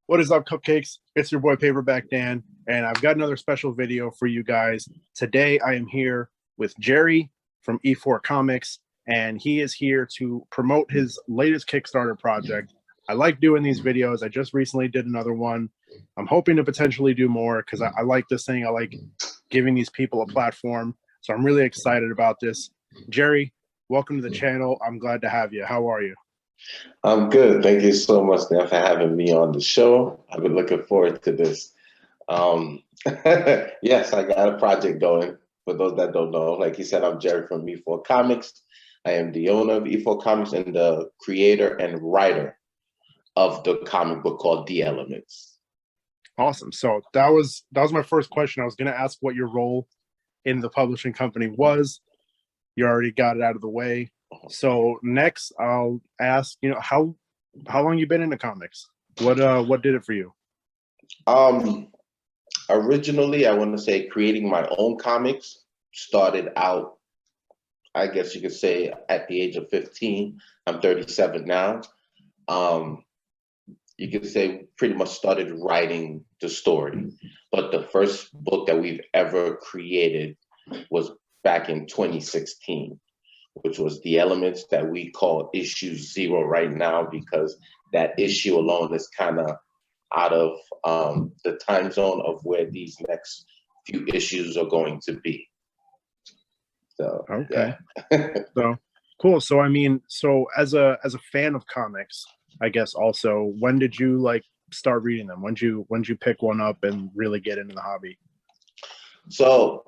What is up, cupcakes? It's your boy Paperback Dan, and I've got another special video for you guys. Today I am here with Jerry from E4 Comics, and he is here to promote his latest Kickstarter project. I like doing these videos. I just recently did another one. I'm hoping to potentially do more because I like this thing. I like giving these people a platform. So I'm really excited about this. Jerry, welcome to the channel. I'm glad to have you. How are you? I'm good. Thank you so much, Dan, for having me on the show. I've been looking forward to this. Yes, I got a project going. For those that don't know, like you said, I'm Jerry from E4 Comics. I am the owner of E4 Comics and the creator and writer of the comic book called The Elements. Awesome. So that was my first question. I was going to ask what your role in the publishing company was. You already got it out of the way. So next, I'll ask, how long you been into comics? What did it for you? Originally, I want to say creating my own comics started out, I guess you could say, at the age of 15. I'm 37 now. You could say pretty much started writing the story. But the first book that we've ever created was back in 2016, which was The Elements, that we call issue 0 right now, because that issue alone is kind of out of the time zone of where these next few issues are going to be. So, okay. Yeah. So cool. So, so as a fan of comics, I guess also, when did you start reading them? When did you pick one up and really get into the hobby? So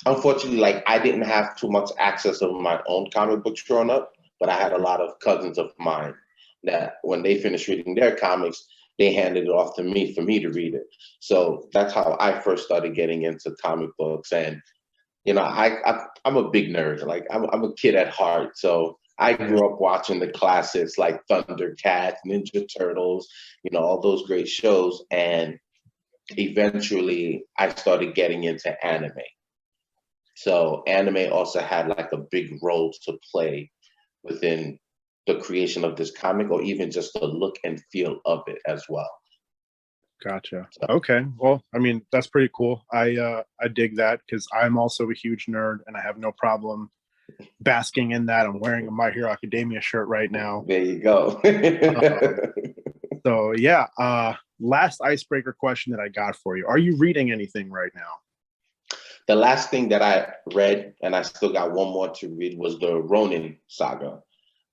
unfortunately, I didn't have too much access of my own comic books growing up, but I had a lot of cousins of mine that when they finished reading their comics, they handed it off to me for me to read it. So that's how I first started getting into comic books. And, I'm a big nerd. I'm a kid at heart. So I grew up watching the classics like Thundercats, Ninja Turtles, all those great shows. And eventually I started getting into anime. So anime also had a big role to play within the creation of this comic, or even just the look and feel of it as well. Gotcha. Okay. Well, that's pretty cool. I dig that because I'm also a huge nerd and I have no problem basking in that. I'm wearing a My Hero Academia shirt right now. There you go. So yeah, last icebreaker question that I got for you. Are you reading anything right now? The last thing that I read, and I still got one more to read, was the Ronin saga.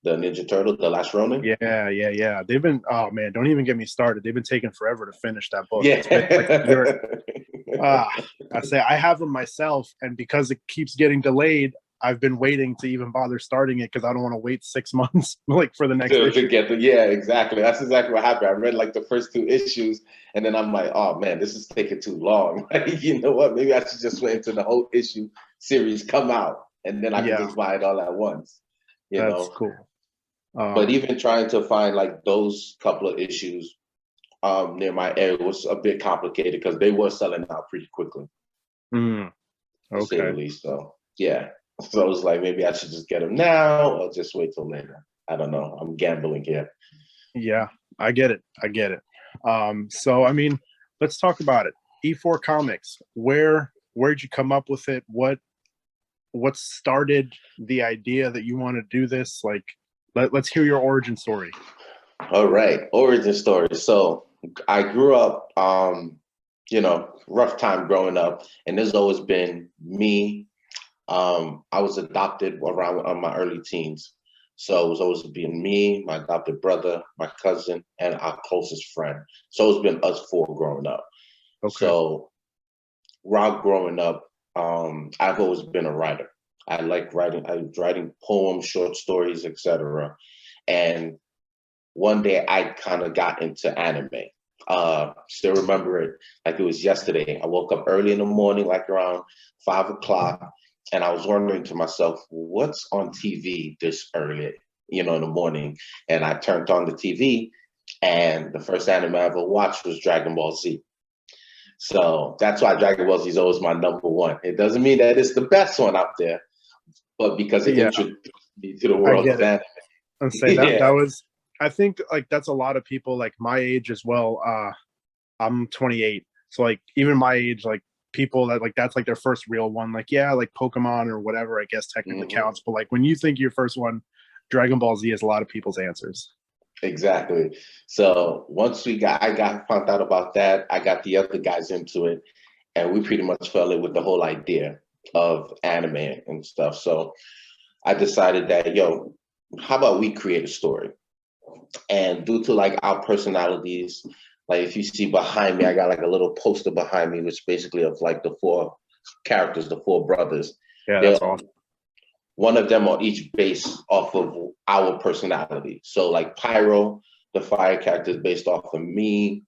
The Ninja Turtle, The Last Ronin. Yeah. They've been, oh man, don't even get me started. They've been taking forever to finish that book. Yeah. It's been I say I have them myself, and because it keeps getting delayed, I've been waiting to even bother starting it because I don't want to wait 6 months for the next issue. Yeah, exactly. That's exactly what happened. I read the first 2 issues, and then I'm like, oh man, this is taking too long. You know what? Maybe I should just wait until the whole issue series come out, and then I can just buy it all at once. That's cool. But even trying to find those couple of issues near my area was a bit complicated because they were selling out pretty quickly. Okay. To say the least. So yeah. So I was like, maybe I should just get them now or just wait till later. I don't know. I'm gambling here. Yeah, I get it. So let's talk about it. E4 Comics. Where'd you come up with it? What started the idea that you want to do this? Let's hear your origin story. All right, origin story. So I grew up, rough time growing up, and there's always been me. I was adopted around my early teens. So it was always been me, my adopted brother, my cousin, and our closest friend. So it's been us 4 growing up. Okay. So while growing up, I've always been a writer. I like writing. I was writing poems, short stories, etc. And one day I kind of got into anime. Still remember it like it was yesterday. I woke up early in the morning, around 5 o'clock. And I was wondering to myself, what's on TV this early, in the morning? And I turned on the TV, and the first anime I ever watched was Dragon Ball Z. So that's why Dragon Ball Z is always my number one. It doesn't mean that it's the best one out there, but because it introduced me to the world of anime. And say that was, I think that's a lot of people my age as well. I'm 28. So like even my age, like people that like that's like their first real one. Like yeah, like Pokemon or whatever, I guess technically counts. But like when you think your first one, Dragon Ball Z is a lot of people's answers. Exactly. So once I got found out about that, I got the other guys into it, and we pretty much fell in with the whole idea of anime and stuff. So I decided that, yo, how about we create a story? And due to like our personalities, like if you see behind me, I got like a little poster behind me, which basically of like the four characters, the four brothers. Yeah, They're that's awesome. one of them are each based off of our personality. So like Pyro, the fire character, is based off of me.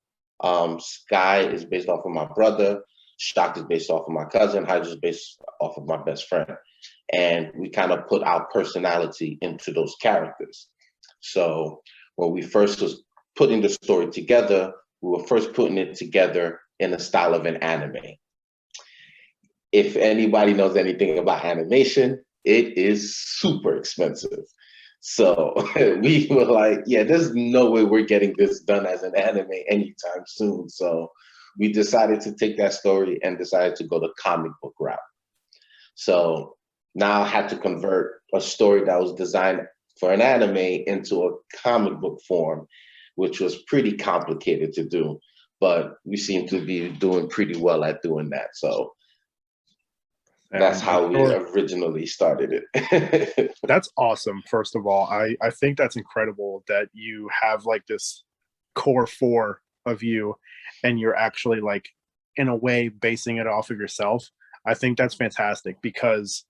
Sky is based off of my brother. Shock is based off of my cousin. Hydra is based off of my best friend. And we kind of put our personality into those characters. So when we first was putting the story together, we were first putting it together in the style of an anime. If anybody knows anything about animation, it is super expensive. So we were like, yeah, there's no way we're getting this done as an anime anytime soon. So we decided to take that story and decided to go the comic book route. So now I had to convert a story that was designed for an anime into a comic book form, which was pretty complicated to do. But we seem to be doing pretty well at doing that. So that's how we originally started it. That's awesome. First of all, I think that's incredible that you have like this core four of you and you're actually like in a way basing it off of yourself. I think that's fantastic because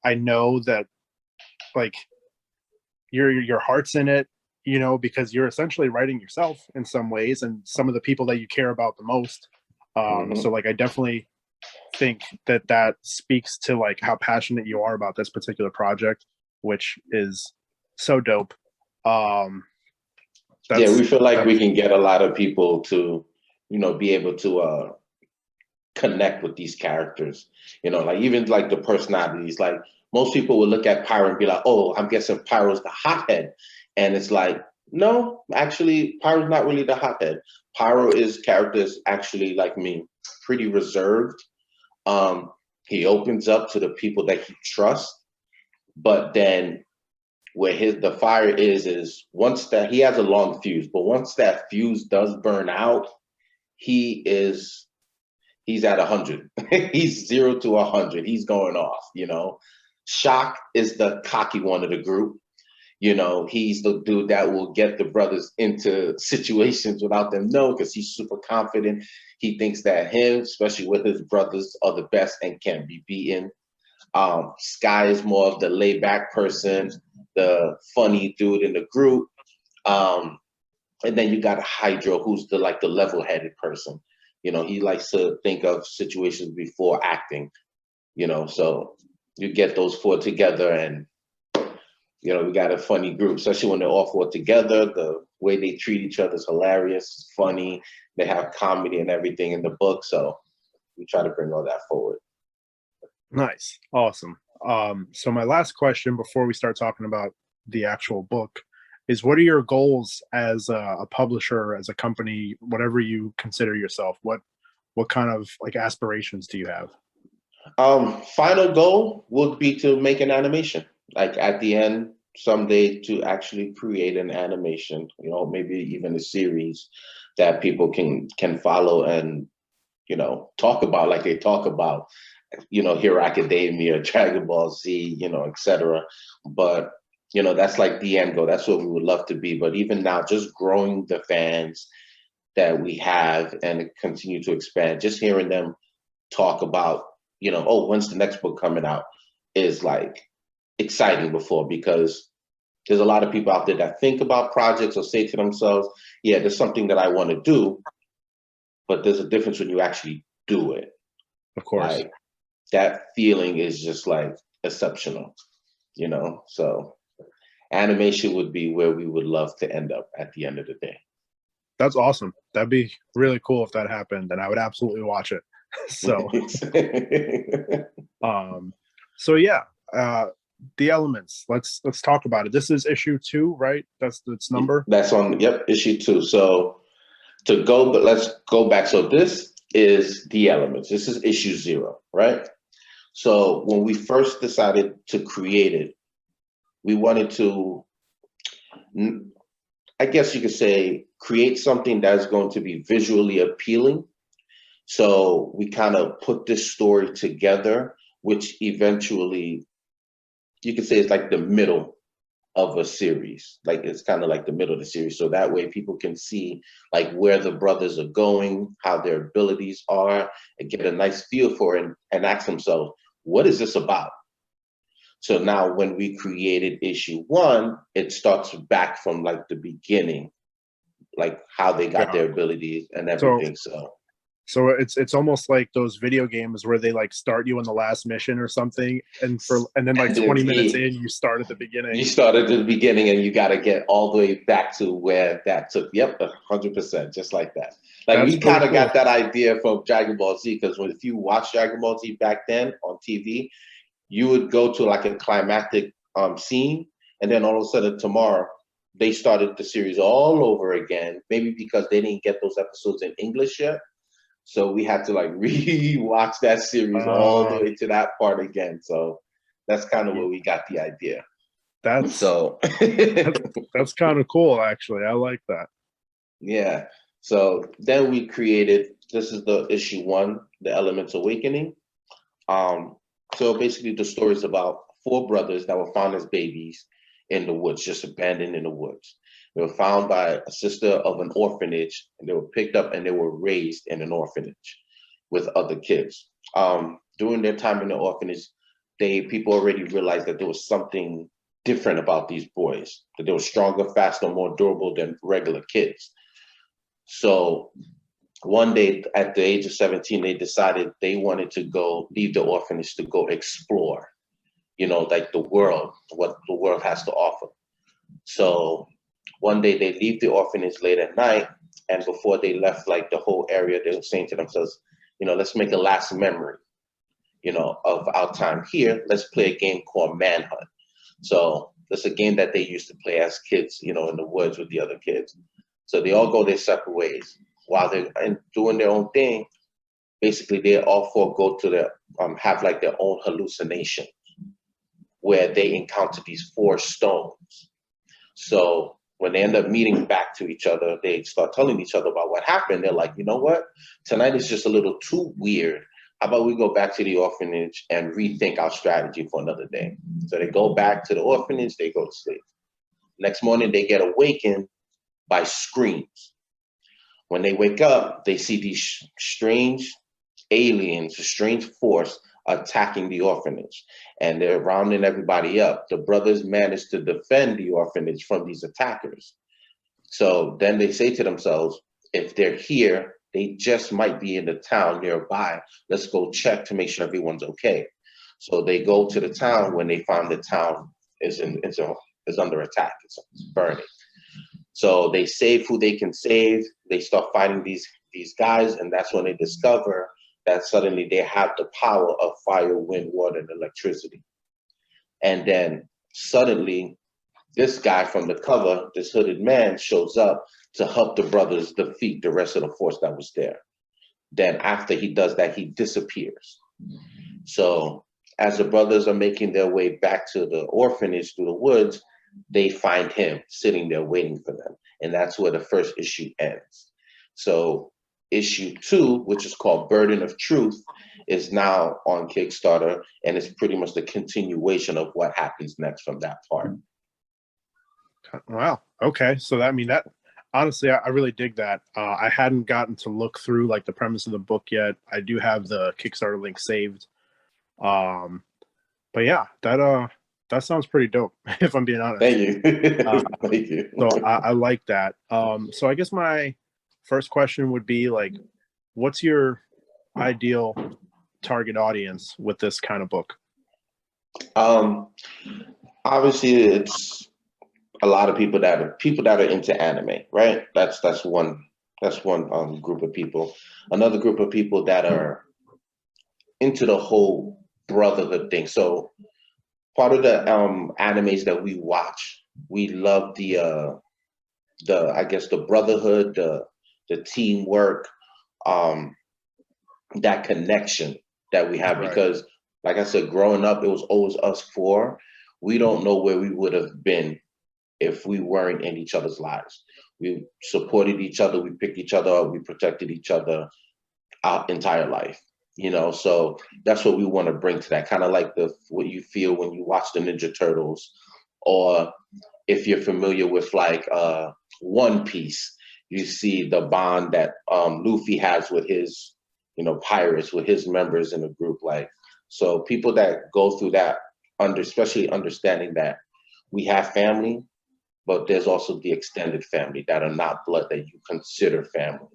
I know that like your heart's in it, you know, because you're essentially writing yourself in some ways and some of the people that you care about the most. So like I definitely think that that speaks to like how passionate you are about this particular project, which is so dope. Yeah, we feel like we can get a lot of people to, you know, be able to connect with these characters. You know, like even like the personalities. Like most people would look at Pyro and be like, "Oh, I'm guessing Pyro's the hothead," and it's like, no, actually, Pyro's not really the hothead. Pyro is characters actually like me, pretty reserved. He opens up to the people that he trusts, but then where the fire is once that he has a long fuse, but once that fuse does burn out, he's at 100. He's 0 to 100. He's going off, you know. Shock is the cocky one of the group. You know, he's the dude that will get the brothers into situations without them knowing because he's super confident. He thinks that him, especially with his brothers, are the best and can be beaten. Sky is more of the laid back person, the funny dude in the group. And then you got Hydro, who's the level headed person. You know, he likes to think of situations before acting, you know, so you get those four together and, you know, we got a funny group, especially when they're all four together. The way they treat each other is hilarious, funny. They have comedy and everything in the book. So we try to bring all that forward. Nice. Awesome. So my last question before we start talking about the actual book is what are your goals as a publisher, as a company, whatever you consider yourself? What kind of like aspirations do you have? Final goal would be to make an animation. Like at the end, someday to actually create an animation, you know, maybe even a series that people can follow and, you know, talk about like they talk about, you know, Hero Academia, Dragon Ball Z, you know, etc. But, you know, that's like the end goal. That's what we would love to be. But even now, just growing the fans that we have and continue to expand, just hearing them talk about, you know, oh, when's the next book coming out is like exciting before, because there's a lot of people out there that think about projects or say to themselves, yeah, there's something that I want to do, but there's a difference when you actually do it. Of course. Like that feeling is just like exceptional, you know? So animation would be where we would love to end up at the end of the day. That's awesome. That'd be really cool if that happened, and I would absolutely watch it. So, so yeah, the elements. Let's talk about it. This is issue 2, right? That's its number. That's on issue 2. So But let's go back. So this is the elements. This is issue 0, right? So when we first decided to create it, we wanted to, I guess you could say, create something that's going to be visually appealing. So we kind of put this story together, which eventually you could say is like the middle of a series. Like it's kind of like the middle of the series. So that way people can see like where the brothers are going, how their abilities are, and get a nice feel for it and ask themselves, what is this about? So now when we created issue 1, it starts back from like the beginning, like how they got their abilities and everything. So it's almost like those video games where they like start you on the last mission or something, and then like 20 minutes in, you start at the beginning. You start at the beginning, and you got to get all the way back to where that took. Yep, 100%, just like that. Like we kind of got that idea from Dragon Ball Z, because if you watch Dragon Ball Z back then on TV, you would go to like a climactic scene, and then all of a sudden tomorrow they started the series all over again. Maybe because they didn't get those episodes in English yet. So we had to like re-watch that series all the way to that part again. So that's kind of where we got the idea. That's kind of cool, actually. I like that. Yeah. So then we created, this is the issue 1, The Elements Awakening. So basically the story is about 4 brothers that were found as babies in the woods, just abandoned in the woods. They were found by a sister of an orphanage, and they were picked up and they were raised in an orphanage with other kids. During their time in the orphanage, people already realized that there was something different about these boys, that they were stronger, faster, more durable than regular kids. So one day at the age of 17, they decided they wanted to leave the orphanage to go explore, like the world, what the world has to offer. So one day they leave the orphanage late at night, and before they left like the whole area, they were saying to themselves, let's make a last memory, of our time here. Let's play a game called Manhunt. So it's a game that they used to play as kids, in the woods with the other kids. So they all go their separate ways. While they're doing their own thing, basically they all 4 go to their, have like their own hallucination where they encounter these 4 stones. So when they end up meeting back to each other, they start telling each other about what happened. They're like, you know what? Tonight is just a little too weird. How about we go back to the orphanage and rethink our strategy for another day? So they go back to the orphanage, they go to sleep. Next morning, they get awakened by screams. When they wake up, they see these strange aliens, a strange force attacking the orphanage, and they're rounding everybody up. The brothers manage to defend the orphanage from these attackers. So then they say to themselves, if they're here, they just might be in the town nearby. Let's go check to make sure everyone's okay. So they go to the town. When they find the town is under attack, it's burning. So they save who they can save. They start fighting these guys, and that's when they discover that suddenly they have the power of fire, wind, water, and electricity. And then suddenly, this guy from the cover, this hooded man, shows up to help the brothers defeat the rest of the force that was there. Then after he does that, he disappears. So as the brothers are making their way back to the orphanage through the woods, they find him sitting there waiting for them. And that's where the first issue ends. So issue 2, which is called Burden of Truth, is now on Kickstarter, and it's pretty much the continuation of what happens next from that part. Wow. Okay. So that honestly, I really dig that. I hadn't gotten to look through like the premise of the book yet. I do have the Kickstarter link saved. But yeah, that sounds pretty dope, if I'm being honest. Thank you. Thank you. So I like that. So I guess my first question would be like, what's your ideal target audience with this kind of book? Obviously, it's a lot of people that are into anime, right? That's one group of people. Another group of people that are into the whole brotherhood thing. So part of the animes that we watch, we love the I guess the brotherhood, the the teamwork, that connection that we have. Right. Because, like I said, growing up, it was always us four. We don't know where we would have been if we weren't in each other's lives. We supported each other, we picked each other up, we protected each other our entire life. So that's what we want to bring to that, kind of like what you feel when you watch the Ninja Turtles, or if you're familiar with like One Piece, you see the bond that Luffy has with his, pirates, with his members in the group. Like, so people that go through that, especially understanding that we have family, but there's also the extended family that are not blood that you consider family.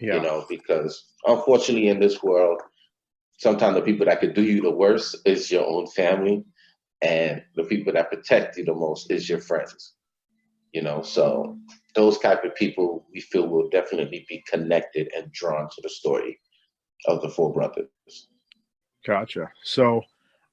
Yeah. Because unfortunately in this world, sometimes the people that could do you the worst is your own family, and the people that protect you the most is your friends. So those type of people we feel will definitely be connected and drawn to the story of the four brothers. Gotcha. So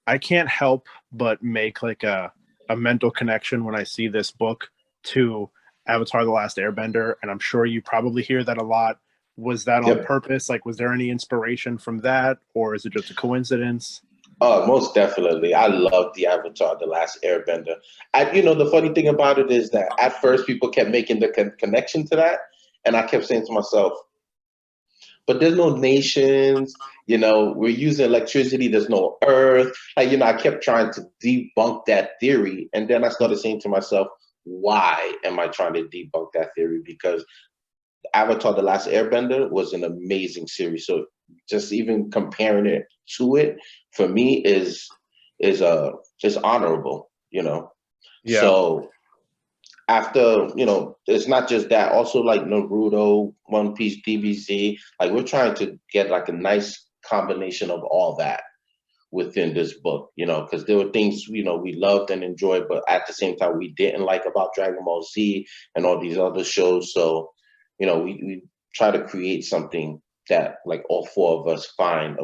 I can't help but make like a mental connection when I see this book to Avatar: The Last Airbender, and I'm sure you probably hear that a lot. Was that on Yep. purpose? Like, was there any inspiration from that, or is it just a coincidence? Most definitely. I love the Avatar: The Last Airbender. The funny thing about it is that at first people kept making the connection to that, and I kept saying to myself, but there's no nations, we're using electricity, there's no earth. I kept trying to debunk that theory. And then I started saying to myself, why am I trying to debunk that theory? Because Avatar: The Last Airbender was an amazing series. So just even comparing it to it, for me, is honorable, Yeah. So after, it's not just that, also like Naruto, One Piece, DBZ, like we're trying to get like a nice combination of all that within this book, because there were things, we loved and enjoyed, but at the same time we didn't like about Dragon Ball Z and all these other shows. So, we try to create something that like all four of us find,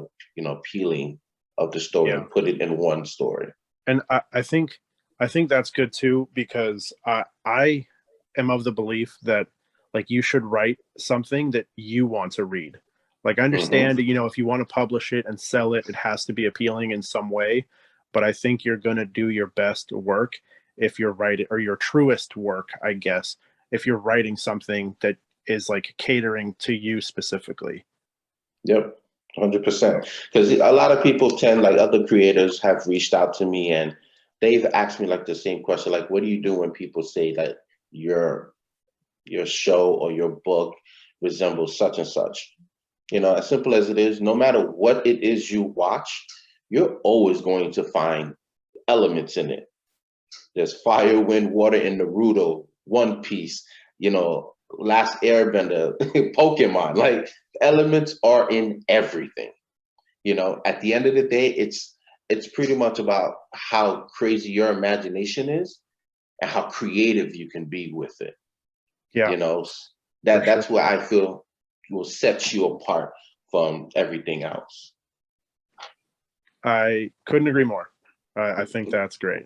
appealing of the story, and put it in one story. And I think that's good too, because I am of the belief that like you should write something that you want to read. Like I understand, if you want to publish it and sell it, it has to be appealing in some way. But I think you're going to do your best work if you're writing, or your truest work, I guess, if you're writing something that is like catering to you specifically. Yep, 100%. Because a lot of people like other creators have reached out to me, and they've asked me like the same question, like, what do you do when people say that your show or your book resembles such and such? As simple as it is, no matter what it is you watch, you're always going to find elements in it. There's fire, wind, water in Naruto, One Piece, Last Airbender, Pokemon. Like, elements are in everything. At the end of the day, it's pretty much about how crazy your imagination is and how creative you can be with it. Yeah. That's what I feel will set you apart from everything else. I couldn't agree more. I think that's great.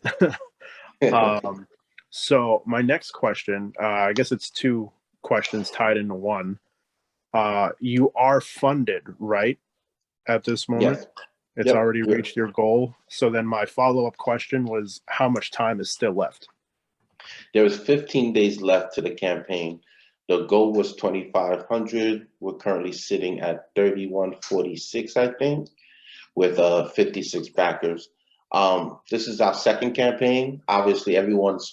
So my next question, I guess it's two questions tied into one. You are funded, right? At this moment, Yes. it's Yep. already reached your goal. So then my follow-up question was, how much time is still left? There is 15 days left to the campaign. The goal was 2,500. We're currently sitting at 3,146, I think, with 56 backers. This is our second campaign. Obviously, everyone's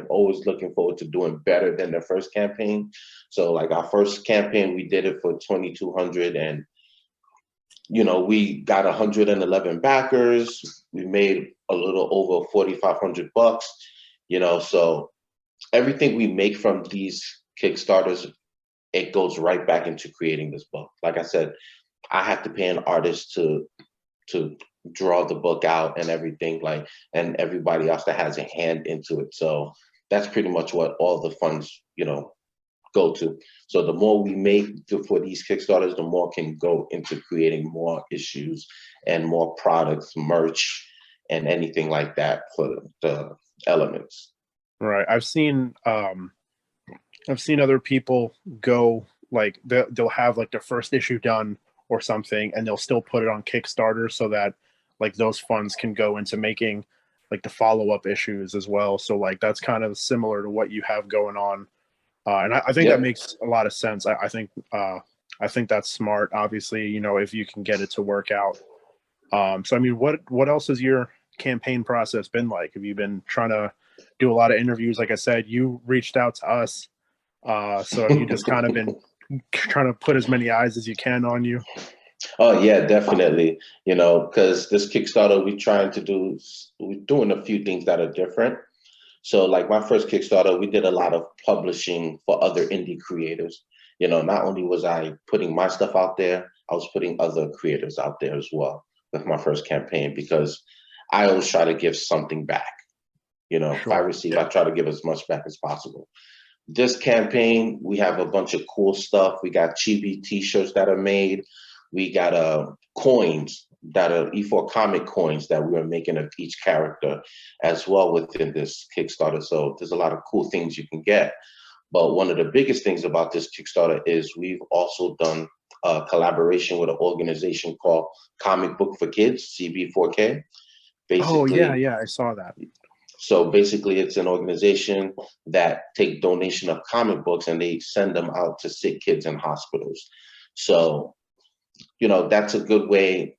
always looking forward to doing better than their first campaign. So like our first campaign, we did it for 2,200, and we got 111 backers. We made a little over 4,500 bucks. So everything we make from these Kickstarters, it goes right back into creating this book. Like I said, I have to pay an artist to draw the book out and everything, and everybody else that has a hand into it. So that's pretty much what all the funds, go to. So the more we make for these Kickstarters, the more can go into creating more issues and more products, merch, and anything like that for the elements. Right. I've seen other people go like they'll have like the first issue done or something, and they'll still put it on Kickstarter so that like those funds can go into making like the follow-up issues as well. So like that's kind of similar to what you have going on. And I think that makes a lot of sense. I think that's smart. Obviously, you know, if you can get it to work out. So I mean, what else has your campaign process been like? Have you been trying to do a lot of interviews? Like I said, you reached out to us. So have you just kind of been trying to put as many eyes as you can on you? Oh yeah, definitely. You know, because this Kickstarter, we're doing a few things that are different. So like my first Kickstarter, we did a lot of publishing for other indie creators. You know, not only was I putting my stuff out there, I was putting other creators out there as well with my first campaign, because I always try to give something back. You know, if I receive, I try to give as much back as possible. This campaign, we have a bunch of cool stuff. We got chibi t-shirts that are made. We got coins that are E4 comic coins that we are making of each character as well within this Kickstarter. So there's a lot of cool things you can get. But one of the biggest things about this Kickstarter is we've also done a collaboration with an organization called Comic Book for Kids, CB4K. Basically, yeah, I saw that. So basically, it's an organization that take donation of comic books and they send them out to sick kids in hospitals. So, you know, that's a good way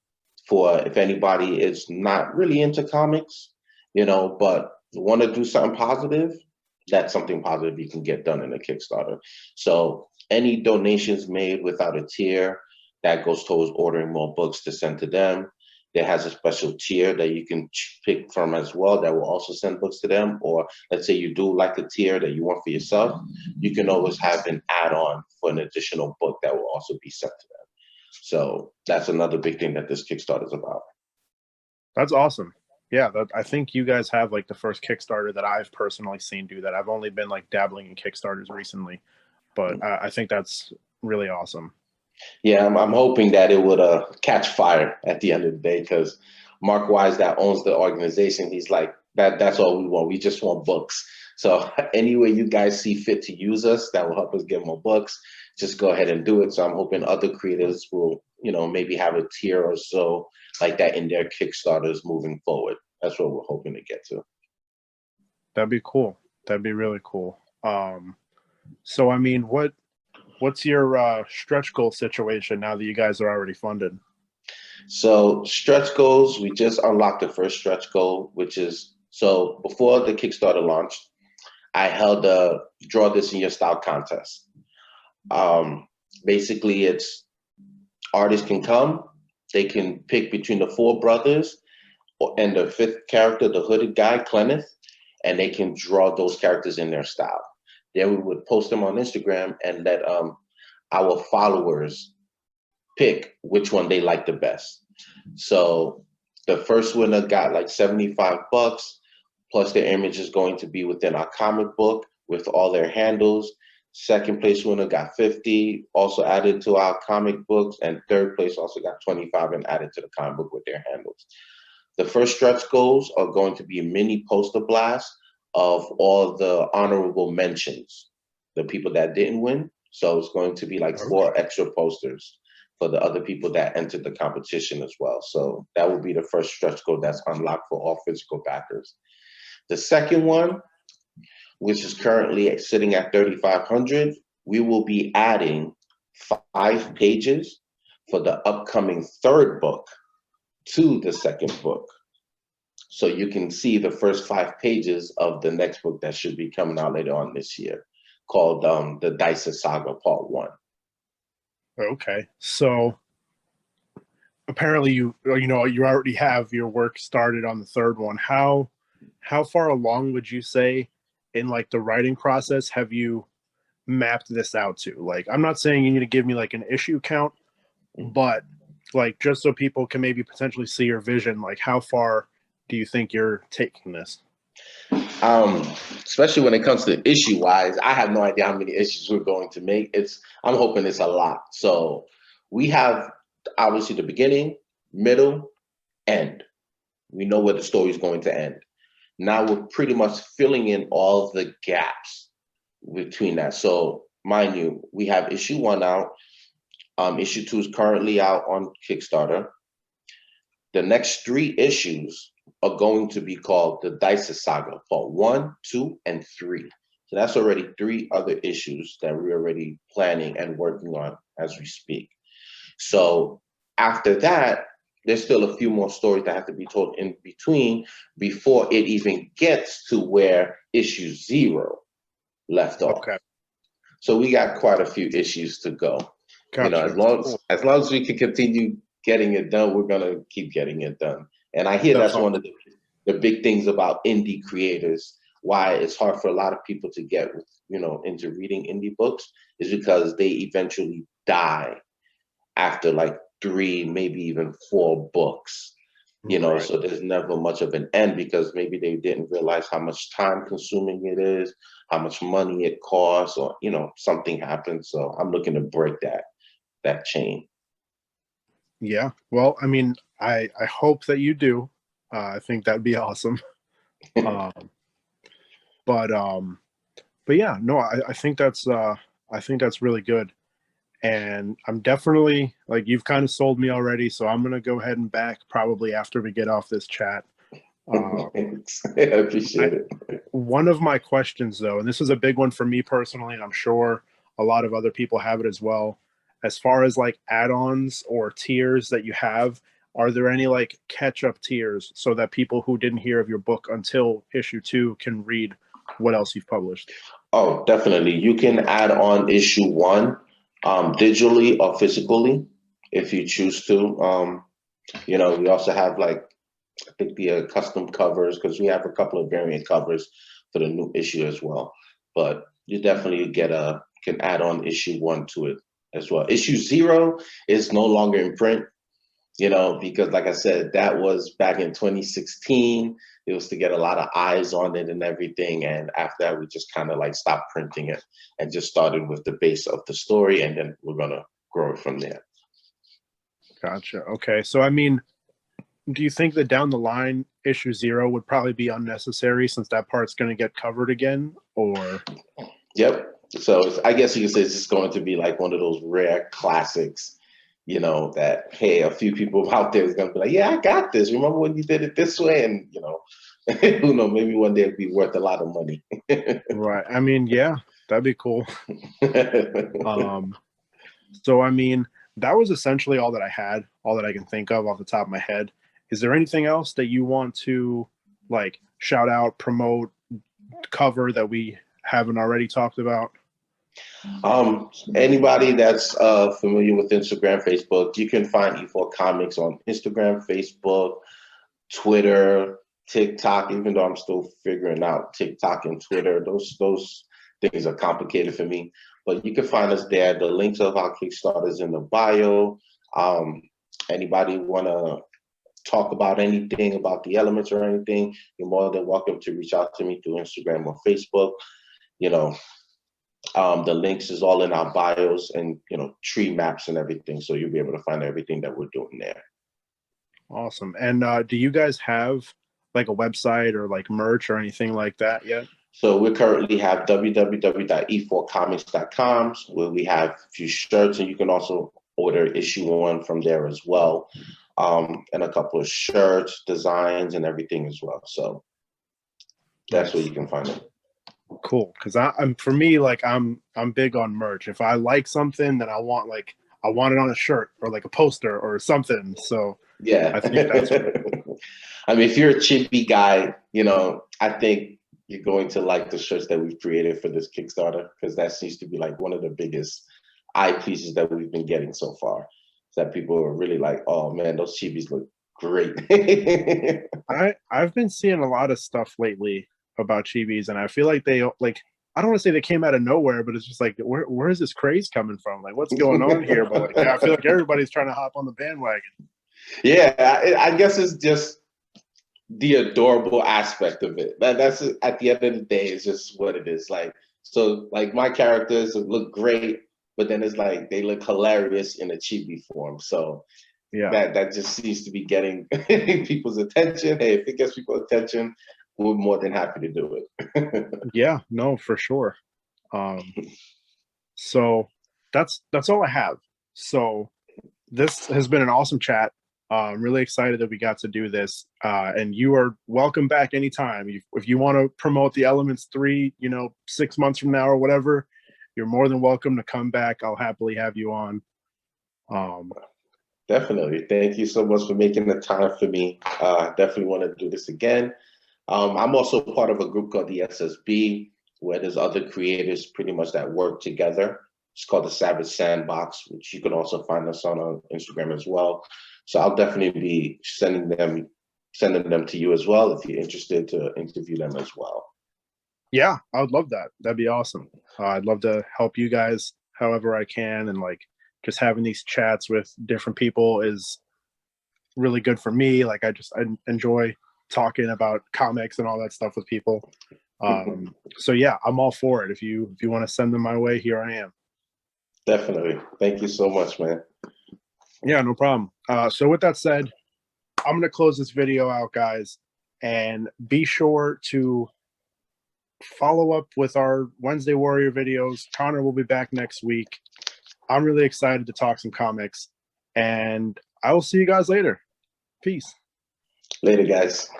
for if anybody is not really into comics, you know, but want to do something positive, that's something positive you can get done in a Kickstarter. So any donations made without a tier, that goes towards ordering more books to send to them. There has a special tier that you can pick from as well that will also send books to them. Or let's say you do like a tier that you want for yourself, you can always have an add-on for an additional book that will also be sent to them. So that's another big thing that this Kickstarter is about. That's awesome. Yeah, I think you guys have like the first Kickstarter that I've personally seen do that. I've only been like dabbling in Kickstarters recently, but I think that's really awesome. Yeah, I'm hoping that it would catch fire at the end of the day, because Mark Wise, that owns the organization, he's like, that's all we want. We just want books. So any way you guys see fit to use us, that will help us get more books. Just go ahead and do it. So I'm hoping other creators will, you know, maybe have a tier or so like that in their Kickstarters moving forward. That's what we're hoping to get to. That'd be cool. That'd be really cool. So I mean, what's your stretch goal situation now that you guys are already funded? So stretch goals, we just unlocked the first stretch goal, which is, so before the Kickstarter launched, I held a Draw This in Your Style contest. Basically, it's artists can come, they can pick between the four brothers and the fifth character, the hooded guy, Clenneth, and they can draw those characters in their style. Then we would post them on Instagram and let our followers pick which one they like the best. So the first winner got like $75, plus their image is going to be within our comic book with all their handles. Second place winner got 50, also added to our comic books, and third place also got 25 and added to the comic book with their handles. The first stretch goals are going to be a mini poster blast of all the honorable mentions, the people that didn't win. So it's going to be like 4 extra posters for the other people that entered the competition as well. So that will be the first stretch goal that's unlocked for all physical backers. The second one, which is currently sitting at 3,500, we will be adding 5 pages for the upcoming third book to the second book. So you can see the first 5 pages of the next book that should be coming out later on this year, called The Dice Saga Part 1. Okay, so apparently you already have your work started on the third one. How far along would you say in like the writing process have you mapped this out to? Like, I'm not saying you need to give me like an issue count, but like just so people can maybe potentially see your vision, like how far do you think you're taking this? Especially when it comes to issue wise, I have no idea how many issues we're going to make. I'm hoping it's a lot. So we have obviously the beginning, middle, end. We know where the story is going to end. Now we're pretty much filling in all the gaps between that. So mind you, we have issue 1 out. Issue 2 is currently out on Kickstarter. The next 3 issues are going to be called the Dice Saga, part 1, 2, and 3. So that's already 3 other issues that we're already planning and working on as we speak. So after that, there's still a few more stories that have to be told in between before it even gets to where issue 0 left off. Okay. So we got quite a few issues to go. Gotcha. You know, as long as we can continue getting it done, we're gonna keep getting it done. And I hear that's one of the big things about indie creators, why it's hard for a lot of people to get, you know, into reading indie books, is because they eventually die after like 3, maybe even 4 books. You know, so there's never much of an end because maybe they didn't realize how much time consuming it is, how much money it costs, or, you know, something happens. So I'm looking to break that chain. Yeah. Well, I mean, I hope that you do. I think that'd be awesome. But yeah, no, I think that's really good. And I'm definitely, like, you've kind of sold me already, so I'm gonna go ahead and back probably after we get off this chat. I appreciate it. One of my questions, though, and this is a big one for me personally, and I'm sure a lot of other people have it as well, as far as like add-ons or tiers that you have, are there any like catch-up tiers so that people who didn't hear of your book until issue 2 can read what else you've published? Oh, definitely. You can add on issue 1 digitally or physically if you choose to. You know, we also have like, I think the custom covers, because we have a couple of variant covers for the new issue as well. But you definitely can add on issue 1 to it as well. Issue 0 is no longer in print, you know, because like I said, that was back in 2016. It was to get a lot of eyes on it and everything. And after that, we just kind of like stopped printing it and just started with the base of the story. And then we're going to grow it from there. Gotcha. Okay. So, I mean, do you think that down the line, issue 0 would probably be unnecessary since that part's going to get covered again? Or? Yep. So I guess you could say it's just going to be like one of those rare classics, you know, that, hey, a few people out there is going to be like, yeah, I got this. Remember when you did it this way? And, you know, who knows, maybe one day it'd be worth a lot of money. Right. I mean, yeah, that'd be cool. So, I mean, that was essentially all that I had, all that I can think of off the top of my head. Is there anything else that you want to like shout out, promote, cover that we haven't already talked about? Anybody that's familiar with Instagram, Facebook, you can find E4 Comics on Instagram, Facebook, Twitter, TikTok, even though I'm still figuring out TikTok and Twitter. Those things are complicated for me. But you can find us there. The links of our Kickstarter is in the bio. Anybody want to talk about anything about the elements or anything, you're more than welcome to reach out to me through Instagram or Facebook. You know, the links is all in our bios and, you know, tree maps and everything. So you'll be able to find everything that we're doing there. Awesome. And do you guys have like a website or like merch or anything like that yet? So we currently have www.e4comics.com, where we have a few shirts, and you can also order issue 1 from there as well, and a couple of shirts, designs, and everything as well. So that's where you can find it. Cool, because I'm for me, like I'm big on merch. If I like something, then I want it on a shirt or like a poster or something. So yeah, I think that's really cool. I mean, if you're a chibi guy, you know, I think you're going to like the shirts that we've created for this Kickstarter, because that seems to be like one of the biggest eye pieces that we've been getting so far. That people are really like, oh man, those chibis look great. I've been seeing a lot of stuff lately about chibis, and I feel like they like, I don't want to say they came out of nowhere, but it's just like, where is this craze coming from? Like, what's going on here? But like, yeah, I feel like everybody's trying to hop on the bandwagon. Yeah, I guess it's just the adorable aspect of it. That's at the end of the day, it's just what it is. Like, so like my characters look great, but then it's like they look hilarious in a chibi form. So yeah, that just seems to be getting people's attention. Hey, if it gets people's attention, we're more than happy to do it. yeah, no, for sure. So that's all I have. So this has been an awesome chat. I'm really excited that we got to do this. And you are welcome back anytime. If you want to promote the Elements 3, 6 months from now or whatever, you're more than welcome to come back. I'll happily have you on. Definitely. Thank you so much for making the time for me. Definitely want to do this again. I'm also part of a group called the SSB, where there's other creators pretty much that work together. It's called the Savage Sandbox, which you can also find us on Instagram as well. So I'll definitely be sending them to you as well if you're interested to interview them as well. Yeah, I would love that. That'd be awesome. I'd love to help you guys however I can, and like just having these chats with different people is really good for me. Like I enjoy talking about comics and all that stuff with people. So yeah, I'm all for it. If you want to send them my way, here I am. Definitely. Thank you so much, man. Yeah, no problem. So with that said, I'm going to close this video out, guys, and be sure to follow up with our Wednesday Warrior videos. Connor will be back next week. I'm really excited to talk some comics, and I will see you guys later. Peace. Later, guys.